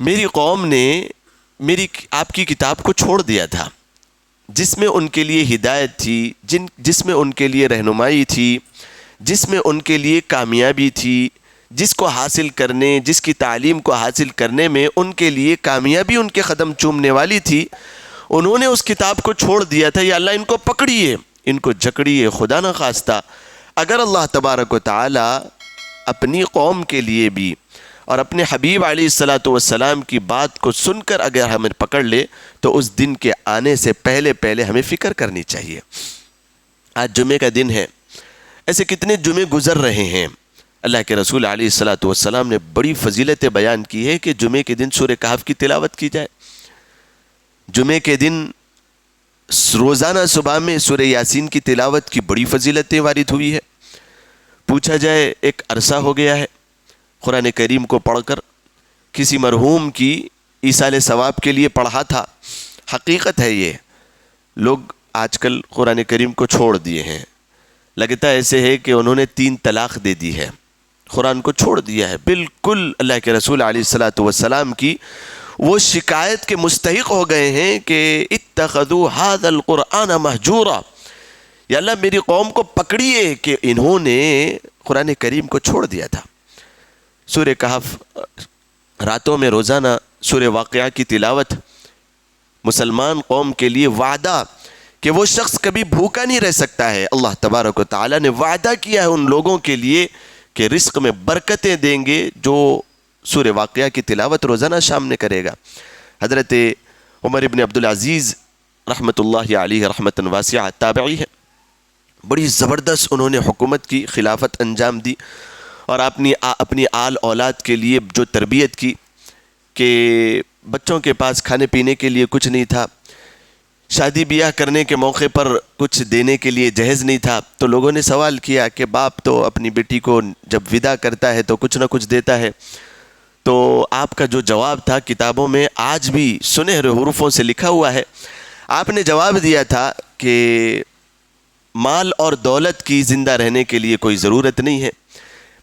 میری قوم نے آپ کی کتاب کو چھوڑ دیا تھا، جس میں ان کے لیے ہدایت تھی، جس میں ان کے لیے رہنمائی تھی، جس میں ان کے لیے کامیابی تھی، جس کو حاصل کرنے، جس کی تعلیم کو حاصل کرنے میں ان کے لیے کامیابی ان کے قدم چومنے والی تھی، انہوں نے اس کتاب کو چھوڑ دیا تھا۔ یا اللہ ان کو پکڑیے، ان کو جکڑیے، خدا نہ خواستہ اگر اللہ تبارک و تعالی اپنی قوم کے لیے بھی اور اپنے حبیب علیہ الصلاۃ والسلام کی بات کو سن کر اگر ہمیں پکڑ لے تو اس دن کے آنے سے پہلے ہمیں فکر کرنی چاہیے۔ آج جمعے کا دن ہے، ایسے کتنے جمعے گزر رہے ہیں۔ اللہ کے رسول علیہ الصلاۃ والسلام نے بڑی فضیلت بیان کی ہے کہ جمعے کے دن سورہ کہف کی تلاوت کی جائے۔ جمعے کے دن روزانہ صبح میں سورہ یاسین کی تلاوت کی بڑی فضیلتیں وارد ہوئی ہے۔ پوچھا جائے ایک عرصہ ہو گیا ہے قرآن کریم کو پڑھ کر، کسی مرحوم کی ایصال ثواب کے لیے پڑھا تھا۔ حقیقت ہے یہ، لوگ آج کل قرآن کریم کو چھوڑ دیے ہیں، لگتا ایسے ہے کہ انہوں نے 3 طلاق دے دی ہے، قرآن کو چھوڑ دیا ہے۔ بالکل اللہ کے رسول علیہ الصلاۃ والسلام کی وہ شکایت کے مستحق ہو گئے ہیں کہ اتخذوا ھذا القرآن مہجورا، یا اللہ میری قوم کو پکڑیے کہ انہوں نے قرآن کریم کو چھوڑ دیا تھا۔ سورہ کہف راتوں میں روزانہ سورہ واقعہ کی تلاوت، مسلمان قوم کے لیے وعدہ کہ وہ شخص کبھی بھوکا نہیں رہ سکتا ہے۔ اللہ تبارک و تعالیٰ نے وعدہ کیا ہے ان لوگوں کے لیے کہ رزق میں برکتیں دیں گے جو سورہ واقعہ کی تلاوت روزانہ شام نے کرے گا۔ حضرت عمر ابن عبدالعزیز رحمۃ اللہ علیہ رحمۃ واسعہ تابعی ہے، بڑی زبردست انہوں نے حکومت کی، خلافت انجام دی، اور اپنی آل اولاد کے لیے جو تربیت کی کہ بچوں کے پاس کھانے پینے کے لیے کچھ نہیں تھا، شادی بیاہ کرنے کے موقع پر کچھ دینے کے لیے جہیز نہیں تھا، تو لوگوں نے سوال کیا کہ باپ تو اپنی بیٹی کو جب ودا کرتا ہے تو کچھ نہ کچھ دیتا ہے، تو آپ کا جو جواب تھا کتابوں میں آج بھی سنہرے حروفوں سے لکھا ہوا ہے، آپ نے جواب دیا تھا کہ مال اور دولت کی زندہ رہنے کے لیے کوئی ضرورت نہیں ہے،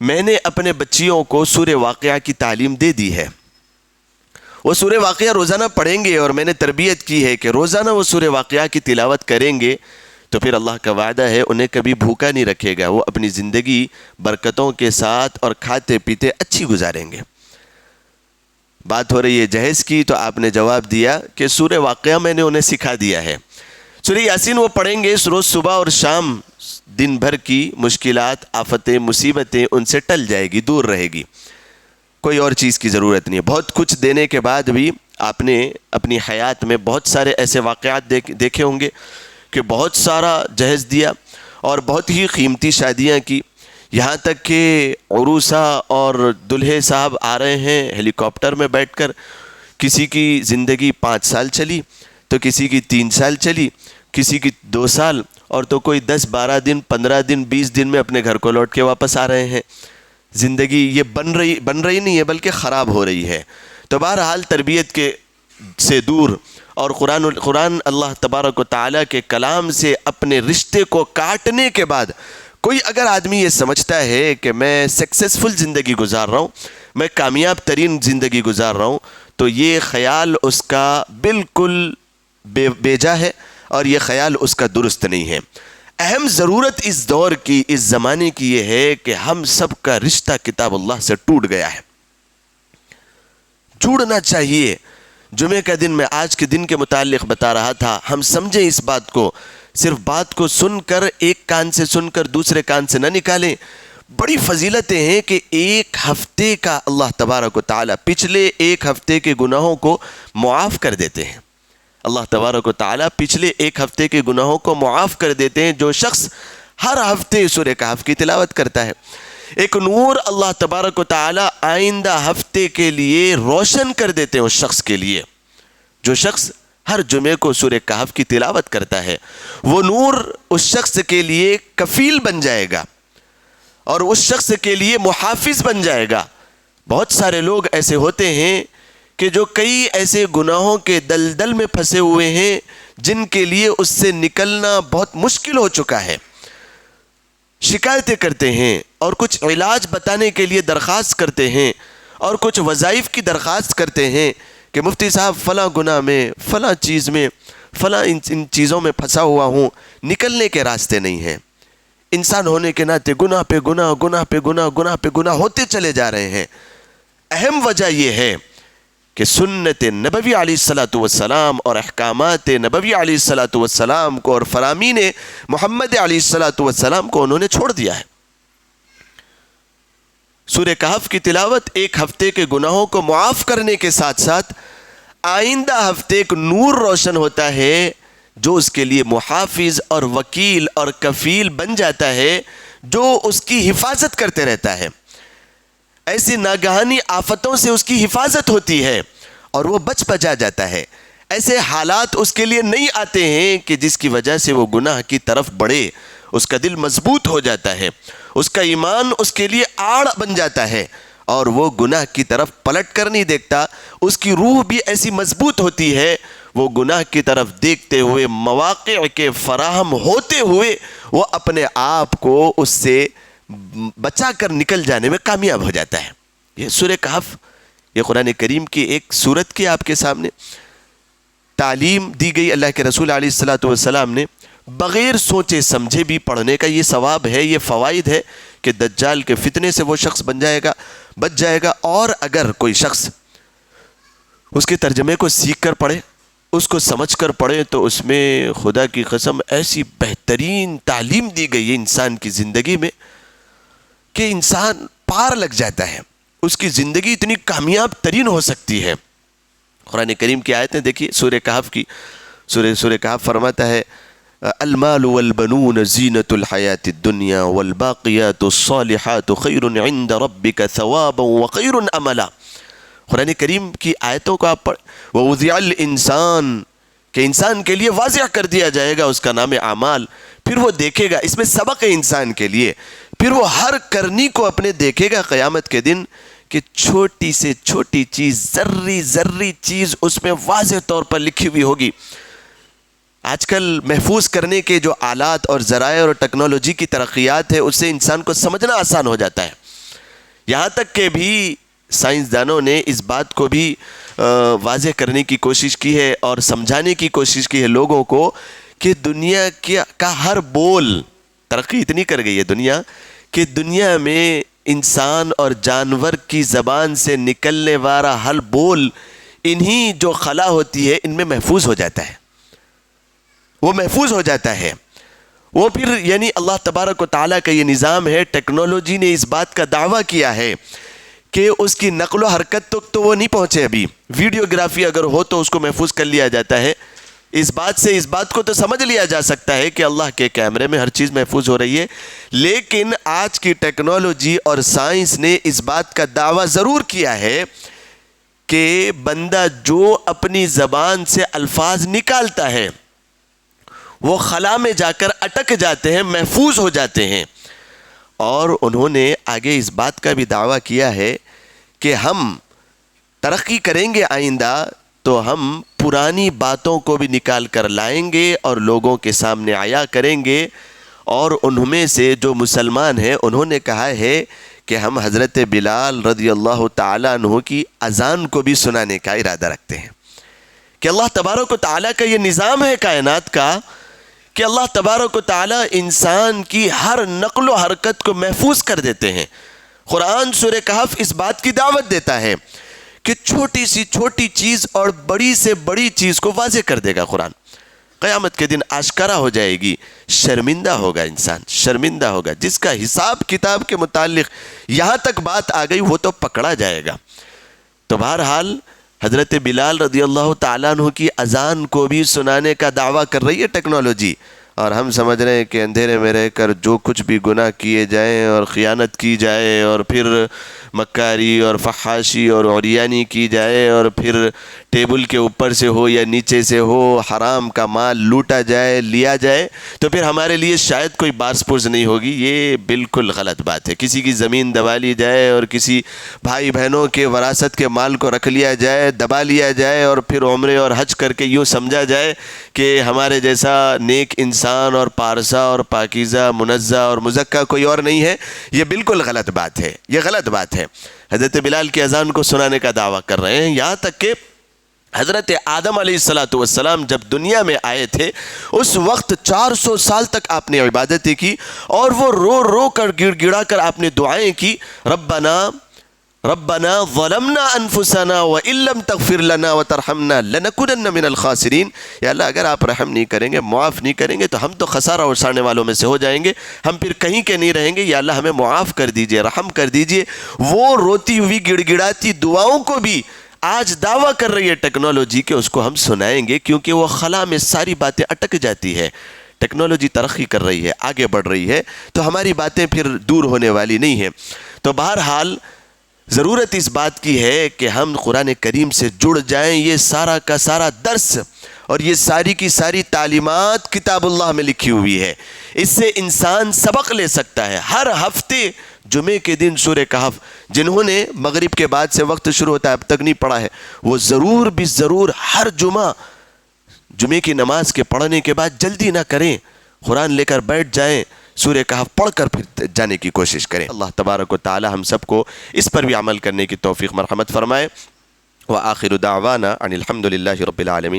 میں نے اپنے بچیوں کو سورہ واقعہ کی تعلیم دے دی ہے، وہ سورہ واقعہ روزانہ پڑھیں گے، اور میں نے تربیت کی ہے کہ روزانہ وہ سورہ واقعہ کی تلاوت کریں گے تو پھر اللہ کا وعدہ ہے انہیں کبھی بھوکا نہیں رکھے گا، وہ اپنی زندگی برکتوں کے ساتھ اور کھاتے پیتے اچھی گزاریں گے۔ بات ہو رہی ہے جہیز کی، تو آپ نے جواب دیا کہ سورہ واقعہ میں نے انہیں سکھا دیا ہے، سورہ یاسین وہ پڑھیں گے روز صبح اور شام، دن بھر کی مشکلات، آفتیں، مصیبتیں ان سے ٹل جائے گی، دور رہے گی، کوئی اور چیز کی ضرورت نہیں ہے۔ بہت کچھ دینے کے بعد بھی آپ نے اپنی حیات میں بہت سارے ایسے واقعات دیکھے ہوں گے کہ بہت سارا جہیز دیا اور بہت ہی قیمتی شادیاں کی، یہاں تک کہ عروسہ اور دلہے صاحب آ رہے ہیں ہیلی کاپٹر میں بیٹھ کر، کسی کی زندگی 5 سال چلی تو کسی کی 3 سال چلی، کسی کی 2 سال، اور تو کوئی 10 12 دن 15 دن 20 دن میں اپنے گھر کو لوٹ کے واپس آ رہے ہیں۔ زندگی یہ بن رہی نہیں ہے بلکہ خراب ہو رہی ہے۔ تو بہرحال تربیت سے دور اور قرآن اللہ تبارک و تعالیٰ کے کلام سے اپنے رشتے کو کاٹنے کے بعد کوئی اگر آدمی یہ سمجھتا ہے کہ میں سکسیسفل زندگی گزار رہا ہوں، میں کامیاب ترین زندگی گزار رہا ہوں، تو یہ خیال اس کا بالکل بے جا ہے اور یہ خیال اس کا درست نہیں ہے۔ اہم ضرورت اس دور کی، اس زمانے کی یہ ہے کہ ہم سب کا رشتہ کتاب اللہ سے ٹوٹ گیا ہے، جوڑنا چاہیے۔ جمعے کا دن میں آج کے دن کے متعلق بتا رہا تھا، ہم سمجھیں اس بات کو، صرف بات کو سن کر ایک کان سے سن کر دوسرے کان سے نہ نکالیں۔ بڑی فضیلتیں ہیں کہ ایک ہفتے کا اللہ تبارک و تعالیٰ پچھلے ایک ہفتے کے گناہوں کو معاف کر دیتے ہیں۔ اللہ تبارک و تعالیٰ پچھلے ایک ہفتے کے گناہوں کو معاف کر دیتے ہیں جو شخص ہر ہفتے سورہ کہف کی تلاوت کرتا ہے۔ ایک نور اللہ تبارک و تعالیٰ آئندہ ہفتے کے لیے روشن کر دیتے ہیں اس شخص کے لیے، جو شخص ہر جمعے کو سورہ کہف کی تلاوت کرتا ہے، وہ نور اس شخص کے لیے کفیل بن جائے گا اور اس شخص کے لیے محافظ بن جائے گا۔ بہت سارے لوگ ایسے ہوتے ہیں کہ جو کئی ایسے گناہوں کے دلدل میں پھنسے ہوئے ہیں جن کے لیے اس سے نکلنا بہت مشکل ہو چکا ہے، شکایتیں کرتے ہیں اور کچھ علاج بتانے کے لیے درخواست کرتے ہیں، اور کچھ وظائف کی درخواست کرتے ہیں کہ مفتی صاحب فلاں گناہ میں، فلاں چیز میں، فلاں ان چیزوں میں پھنسا ہوا ہوں، نکلنے کے راستے نہیں ہیں۔ انسان ہونے کے ناطے گناہ پہ گناہ، گناہ پہ گناہ، گناہ پہ گناہ ہوتے چلے جا رہے ہیں۔ اہم وجہ یہ ہے کہ سنت نبوی علیہ الصلاۃ والسلام اور احکامات نبوی علیہ الصلاۃ والسلام کو اور فرامین محمد علیہ الصلاۃ والسلام کو انہوں نے چھوڑ دیا ہے۔ سورہ کہف کی تلاوت ایک ہفتے کے گناہوں کو معاف کرنے کے ساتھ ساتھ آئندہ ہفتے ایک نور روشن ہوتا ہے جو اس کے لیے محافظ اور وکیل اور کفیل بن جاتا ہے، جو اس کی حفاظت کرتے رہتا ہے۔ ایسی ناگہانی آفتوں سے اس کی حفاظت ہوتی ہے اور وہ بچ بچا جاتا ہے۔ ایسے حالات اس کے لیے نہیں آتے ہیں کہ جس کی وجہ سے وہ گناہ کی طرف بڑھے، اس کا دل مضبوط ہو جاتا ہے، اس کا ایمان اس کے لیے آڑ بن جاتا ہے اور وہ گناہ کی طرف پلٹ کر نہیں دیکھتا۔ اس کی روح بھی ایسی مضبوط ہوتی ہے، وہ گناہ کی طرف دیکھتے ہوئے، مواقع کے فراہم ہوتے ہوئے وہ اپنے آپ کو اس سے بچا کر نکل جانے میں کامیاب ہو جاتا ہے۔ یہ سورہ کہف، یہ قرآن کریم کی ایک سورت کی آپ کے سامنے تعلیم دی گئی اللہ کے رسول علیہ الصلاۃ والسلام نے۔ بغیر سوچے سمجھے بھی پڑھنے کا یہ ثواب ہے، یہ فوائد ہے کہ دجال کے فتنے سے وہ شخص بچ جائے گا۔ اور اگر کوئی شخص اس کے ترجمے کو سیکھ کر پڑھے، اس کو سمجھ کر پڑھے، تو اس میں خدا کی قسم ایسی بہترین تعلیم دی گئی ہے انسان کی زندگی میں کہ انسان پار لگ جاتا ہے، اس کی زندگی اتنی کامیاب ترین ہو سکتی ہے۔ قرآن کریم کی آیتیں دیکھیے، سورہ کہف کی، سورہ کہف فرماتا ہے المال والبنون زینۃ الحیات الدنیا والباقیات الصالحات خیر عند ربک ثوابا وخیر املا۔ قرآن کریم کی آیتوں کو آپ پڑھ، ووضع الانسان، کہ انسان کے لیے واضح کر دیا جائے گا اس کا نام اعمال، پھر وہ دیکھے گا، اس میں سبق ہے انسان کے لیے، پھر وہ ہر کرنی کو اپنے دیکھے گا قیامت کے دن کہ چھوٹی سے چھوٹی چیز، ذری چیز اس میں واضح طور پر لکھی ہوئی ہوگی۔ آج کل محفوظ کرنے کے جو آلات اور ذرائع اور ٹیکنالوجی کی ترقیات ہے، اس سے انسان کو سمجھنا آسان ہو جاتا ہے۔ یہاں تک کہ بھی سائنسدانوں نے اس بات کو بھی واضح کرنے کی کوشش کی ہے اور سمجھانے کی کوشش کی ہے لوگوں کو کہ دنیا کا ہر بول، ترقی اتنی کر گئی ہے دنیا کہ دنیا میں انسان اور جانور کی زبان سے نکلنے والا ہر بول انہی جو خلا ہوتی ہے ان میں محفوظ ہو جاتا ہے، وہ محفوظ ہو جاتا ہے۔ وہ پھر یعنی اللہ تبارک و تعالیٰ کا یہ نظام ہے۔ ٹیکنالوجی نے اس بات کا دعویٰ کیا ہے کہ اس کی نقل و حرکت تو وہ نہیں پہنچے ابھی، ویڈیوگرافی اگر ہو تو اس کو محفوظ کر لیا جاتا ہے۔ اس بات کو تو سمجھ لیا جا سکتا ہے کہ اللہ کے کیمرے میں ہر چیز محفوظ ہو رہی ہے، لیکن آج کی ٹیکنالوجی اور سائنس نے اس بات کا دعویٰ ضرور کیا ہے کہ بندہ جو اپنی زبان سے الفاظ نکالتا ہے وہ خلا میں جا کر اٹک جاتے ہیں، محفوظ ہو جاتے ہیں۔ اور انہوں نے آگے اس بات کا بھی دعویٰ کیا ہے کہ ہم ترقی کریں گے آئندہ تو ہم پرانی باتوں کو بھی نکال کر لائیں گے اور لوگوں کے سامنے عیا کریں گے۔ اور ان میں سے جو مسلمان ہیں انہوں نے کہا ہے کہ ہم حضرت بلال رضی اللہ تعالیٰ عنہ کی اذان کو بھی سنانے کا ارادہ رکھتے ہیں، کہ اللہ تبارک و تعالیٰ کا یہ نظام ہے کائنات کا کہ اللہ تبارک و تعالیٰ انسان کی ہر نقل و حرکت کو محفوظ کر دیتے ہیں۔ قرآن سورہ کہف اس بات کی دعوت دیتا ہے کہ چھوٹی سی چھوٹی چیز اور بڑی سے بڑی چیز کو واضح کر دے گا قرآن۔ قیامت کے دن آشکارا ہو جائے گی، شرمندہ ہوگا انسان، شرمندہ ہوگا۔ جس کا حساب کتاب کے متعلق یہاں تک بات آ گئی وہ تو پکڑا جائے گا۔ تو بہرحال حضرت بلال رضی اللہ تعالیٰ عنہ کی اذان کو بھی سنانے کا دعویٰ کر رہی ہے ٹیکنالوجی، اور ہم سمجھ رہے ہیں کہ اندھیرے میں رہ کر جو کچھ بھی گناہ کیے جائیں اور خیانت کی جائے اور پھر مکاری اور فحاشی اور عریانی کی جائے اور پھر ٹیبل کے اوپر سے ہو یا نیچے سے ہو حرام کا مال لوٹا جائے، لیا جائے، تو پھر ہمارے لیے شاید کوئی باس پرس نہیں ہوگی۔ یہ بالکل غلط بات ہے۔ کسی کی زمین دبا لی جائے اور کسی بھائی بہنوں کے وراثت کے مال کو رکھ لیا جائے، دبا لیا جائے اور پھر عمرے اور حج کر کے یوں سمجھا جائے کہ ہمارے جیسا نیک انسان احسان اور پارسا اور پاکیزہ منزہ اور مزکہ کوئی اور نہیں ہے، یہ بالکل غلط بات ہے، یہ غلط بات ہے۔ حضرت بلال کی اذان کو سنانے کا دعویٰ کر رہے ہیں، یہاں تک کہ حضرت آدم علیہ السلام جب دنیا میں آئے تھے اس وقت 400 سال تک آپ نے عبادتیں کی، اور وہ رو رو کر گڑ گڑا کر آپ نے دعائیں کی، ربنا ظلمنا انفسنا وان لم تغفر لنا وترحمنا لنکونن من الخاسرین۔ یا اللہ اگر آپ رحم نہیں کریں گے، معاف نہیں کریں گے تو ہم تو خسارہ اٹھانے والوں میں سے ہو جائیں گے، ہم پھر کہیں کے نہیں رہیں گے، یا اللہ ہمیں معاف کر دیجئے، رحم کر دیجئے۔ وہ روتی ہوئی گڑ گڑاتی دعاؤں کو بھی آج دعویٰ کر رہی ہے ٹیکنالوجی کہ اس کو ہم سنائیں گے، کیونکہ وہ خلا میں ساری باتیں اٹک جاتی ہے۔ ٹیکنالوجی ترقی کر رہی ہے، آگے بڑھ رہی ہے، تو ہماری باتیں پھر دور ہونے والی نہیں ہیں۔ تو بہرحال ضرورت اس بات کی ہے کہ ہم قرآن کریم سے جڑ جائیں۔ یہ سارا کا سارا درس اور یہ ساری کی ساری تعلیمات کتاب اللہ میں لکھی ہوئی ہے، اس سے انسان سبق لے سکتا ہے۔ ہر ہفتے جمعے کے دن سورہ کہف، جنہوں نے مغرب کے بعد سے وقت شروع ہوتا ہے اب تک نہیں پڑھا ہے، وہ ضرور بھی ضرور ہر جمعے کی نماز کے پڑھنے کے بعد جلدی نہ کریں، قرآن لے کر بیٹھ جائیں، سورہ کہف پڑھ کر پھر جانے کی کوشش کریں۔ اللہ تبارک و تعالی ہم سب کو اس پر بھی عمل کرنے کی توفیق مرحمت فرمائے۔ وآخر دعوانا ان الحمد للہ رب العالمین۔